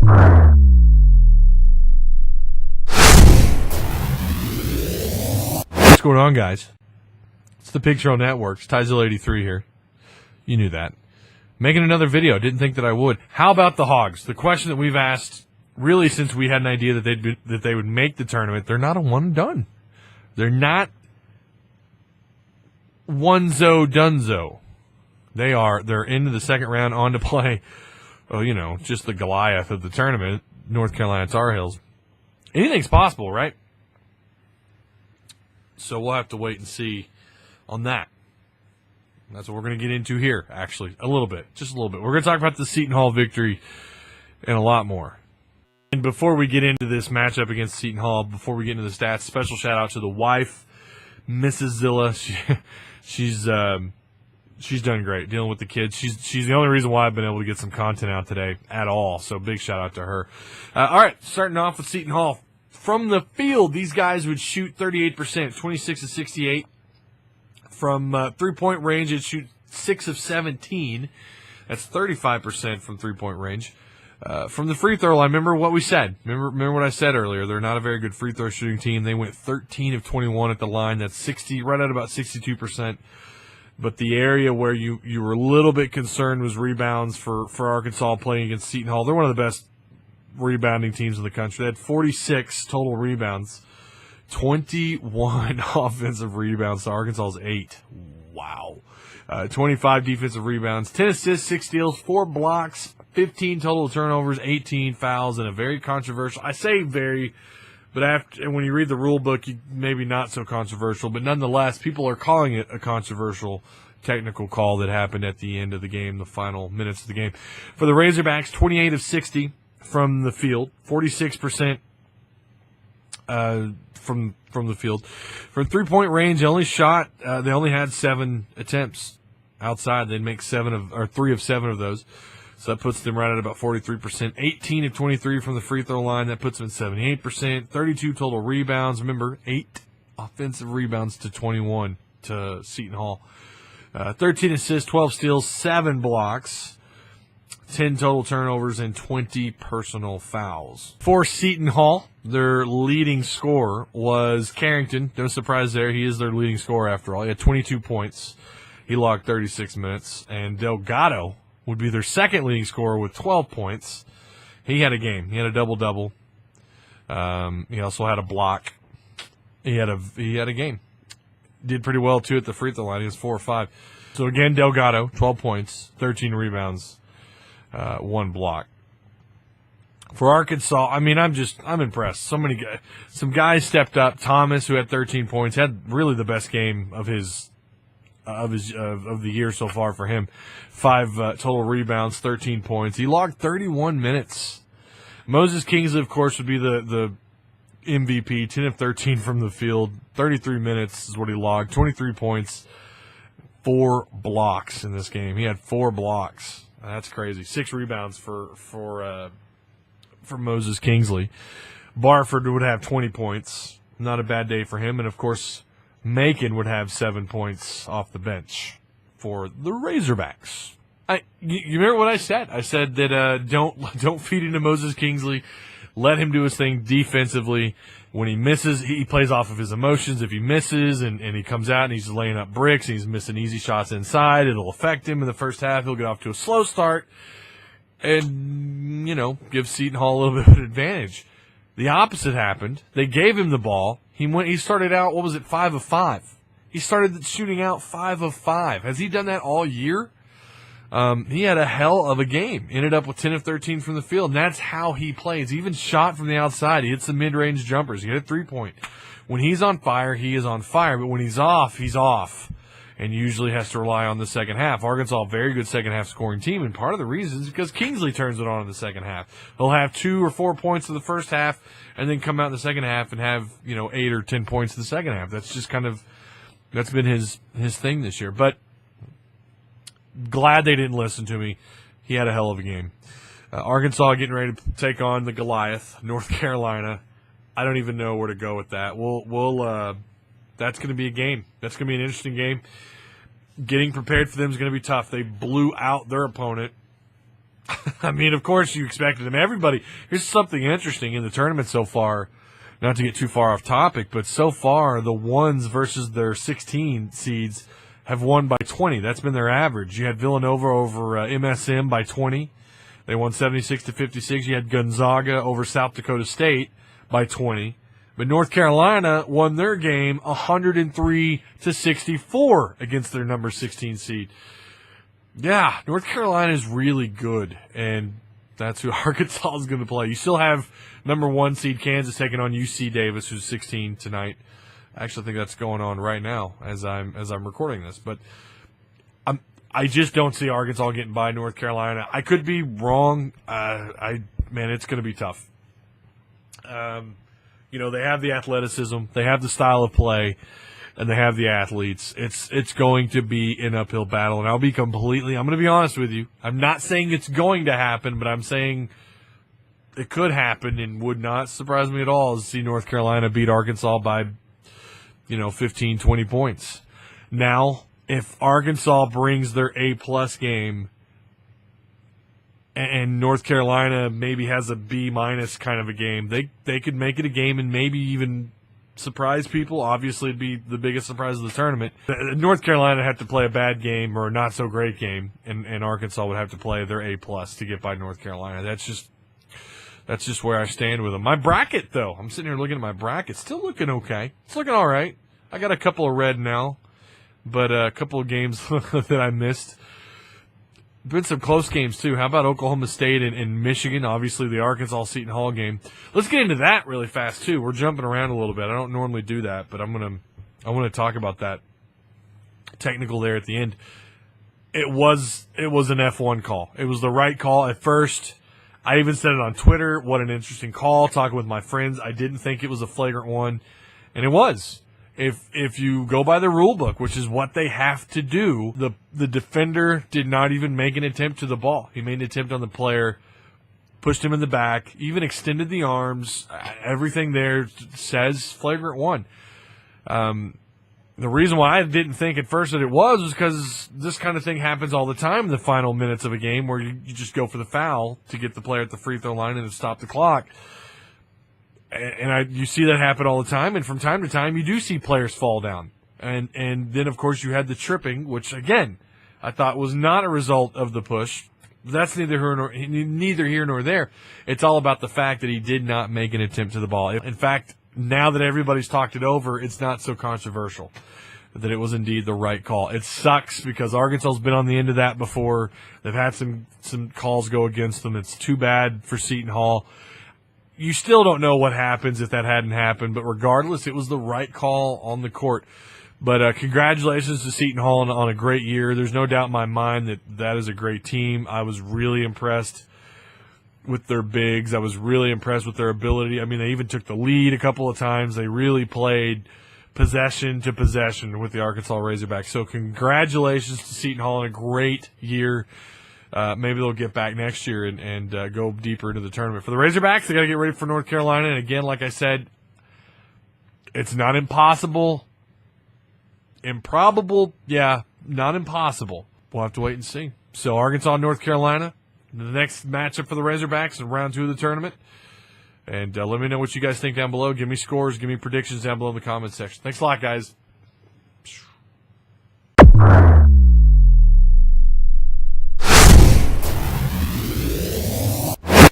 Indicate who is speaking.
Speaker 1: What's going on, guys? It's the Pig Trail Networks. Tyzilla83 here. You knew that. Making another video. Didn't think that I would. How about the Hogs? The question that we've asked really since we had an idea that they would make the tournament. They're not a one and done. They're not onezo dunzo. They're into the second round, on to play. Oh, just the Goliath of the tournament, North Carolina Tar Heels. Anything's possible, right? So we'll have to wait and see on that. That's what we're going to get into here, actually, a little bit, just a little bit. We're going to talk about the Seton Hall victory and a lot more. And before we get into this matchup against Seton Hall, before we get into the stats, special shout-out to the wife, Mrs. Zilla. She's done great dealing with the kids. She's the only reason why I've been able to get some content out today at all, so big shout-out to her. All right, starting off with Seton Hall. From the field, these guys would shoot 38%, 26 of 68. From three-point range, it'd shoot 6 of 17. That's 35% from three-point range. From the free throw line, remember what we said. Remember what I said earlier. They're not a very good free throw shooting team. They went 13 of 21 at the line. That's 60, right at about 62%. But the area where you were a little bit concerned was rebounds for Arkansas playing against Seton Hall. They're one of the best rebounding teams in the country. They had 46 total rebounds, 21 offensive rebounds to Arkansas's 8. Wow. 25 defensive rebounds, 10 assists, 6 steals, 4 blocks, 15 total turnovers, 18 fouls, and a very controversial, I say very, but and when you read the rule book, maybe not so controversial, but nonetheless, people are calling it a controversial technical call that happened at the end of the game, the final minutes of the game. For the Razorbacks, 28 of 60 from the field, 46% from the field. From three-point range, they only had 7 attempts outside. They'd make 3 of 7 of those. So that puts them right at about 43%. 18 of 23 from the free throw line. That puts them at 78%. 32 total rebounds. Remember, 8 offensive rebounds to 21 to Seton Hall. 13 assists, 12 steals, 7 blocks. 10 total turnovers and 20 personal fouls. For Seton Hall, their leading scorer was Carrington. No surprise there. He is their leading scorer after all. He had 22 points. He logged 36 minutes. And Delgado would be their second leading scorer with 12 points. He had a game. He had a double-double. He also had a block. He had a game. Did pretty well, too, at the free throw line. He was 4 or 5. So, again, Delgado, 12 points, 13 rebounds. 1 block. For Arkansas, I'm impressed. Some guys stepped up. Thomas, who had 13 points, had really the best game of the year so far for him. 5 total rebounds, 13 points. He logged 31 minutes. Moses Kingsley, of course, would be the MVP. 10 of 13 from the field. 33 minutes is what he logged. 23 points, 4 blocks in this game. He had 4 blocks. That's crazy. 6 rebounds for Moses Kingsley. Barford would have 20 points. Not a bad day for him. And, of course, Macon would have 7 points off the bench for the Razorbacks. You remember what I said? I said that don't feed into Moses Kingsley. Let him do his thing defensively. When he misses, he plays off of his emotions. If he misses and he comes out and he's laying up bricks and he's missing easy shots inside, it'll affect him in the first half. He'll get off to a slow start and, give Seton Hall a little bit of an advantage. The opposite happened. They gave him the ball. He started out, 5 of 5. He started shooting out 5 of 5. Has he done that all year? He had a hell of a game. Ended up with 10 of 13 from the field, and that's how he plays. He even shot from the outside. He hits the mid-range jumpers. He hit a three-point. When he's on fire, he is on fire. But when he's off, and usually has to rely on the second half. Arkansas, a very good second-half scoring team, and part of the reason is because Kingsley turns it on in the second half. He'll have 2 or 4 points in the first half, and then come out in the second half and have 8 or 10 points in the second half. That's just that's been his thing this year. But glad they didn't listen to me. He had a hell of a game. Arkansas getting ready to take on the Goliath, North Carolina. I don't even know where to go with that. That's going to be a game. That's going to be an interesting game. Getting prepared for them is going to be tough. They blew out their opponent I mean, of course you expected them. Everybody, here's something interesting in the tournament so far, not to get too far off topic, but so far the ones versus their 16 seeds have won by 20. That's been their average. You had Villanova over MSM by 20. They won 76-56. You had Gonzaga over South Dakota State by 20. But North Carolina won their game 103-64 against their number 16 seed. Yeah, North Carolina is really good, and that's who Arkansas is going to play. You still have number 1 seed Kansas taking on UC Davis, who's 16 tonight. I actually think that's going on right now as I'm recording this. But I just don't see Arkansas getting by North Carolina. I could be wrong. Man, it's going to be tough. They have the athleticism, they have the style of play, and they have the athletes. It's going to be an uphill battle, and I'm going to be honest with you. I'm not saying it's going to happen, but I'm saying it could happen, and would not surprise me at all to see North Carolina beat Arkansas by, 15, 20 points. Now, if Arkansas brings their A-plus game and North Carolina maybe has a B- kind of a game, they could make it a game and maybe even surprise people. Obviously, it'd be the biggest surprise of the tournament. North Carolina had to play a bad game or a not-so-great game, and Arkansas would have to play their A-plus to get by North Carolina. That's just where I stand with them. My bracket, though, I'm sitting here looking at my bracket. Still looking okay. It's looking all right. I got a couple of red now, but a couple of games that I missed. Been some close games, too. How about Oklahoma State and Michigan? Obviously, the Arkansas Seton Hall game. Let's get into that really fast, too. We're jumping around a little bit. I don't normally do that, but I want to talk about that technical there at the end. It was an F1 call. It was the right call at first. I even said it on Twitter. What an interesting call. Talking with my friends, I didn't think it was a flagrant one, and it was. If you go by the rule book, which is what they have to do, the defender did not even make an attempt to the ball. He made an attempt on the player, pushed him in the back, even extended the arms. Everything there says flagrant one. The reason why I didn't think at first that it was because this kind of thing happens all the time in the final minutes of a game where you just go for the foul to get the player at the free throw line and to stop the clock. And you see that happen all the time, and from time to time you do see players fall down. And then, of course, you had the tripping, which, again, I thought was not a result of the push. That's neither here nor there. It's all about the fact that he did not make an attempt to the ball. In fact, now that everybody's talked it over, it's not so controversial that it was indeed the right call. It sucks because Arkansas's been on the end of that before. They've had some calls go against them. It's too bad for Seton Hall. You still don't know what happens if that hadn't happened, but regardless, it was the right call on the court. But congratulations to Seton Hall on a great year. There's no doubt in my mind that is a great team. I was really impressed with their bigs. I was really impressed with their ability. I mean, they even took the lead a couple of times. They really played possession to possession with the Arkansas Razorbacks. So congratulations to Seton Hall on a great year. Maybe they'll get back next year and go deeper into the tournament. For the Razorbacks, they got to get ready for North Carolina. And again, like I said, it's not impossible. Improbable, yeah, not impossible. We'll have to wait and see. So Arkansas, North Carolina, the next matchup for the Razorbacks in round 2 of the tournament. And let me know what you guys think down below. Give me scores, give me predictions down below in the comments section. Thanks a lot, guys.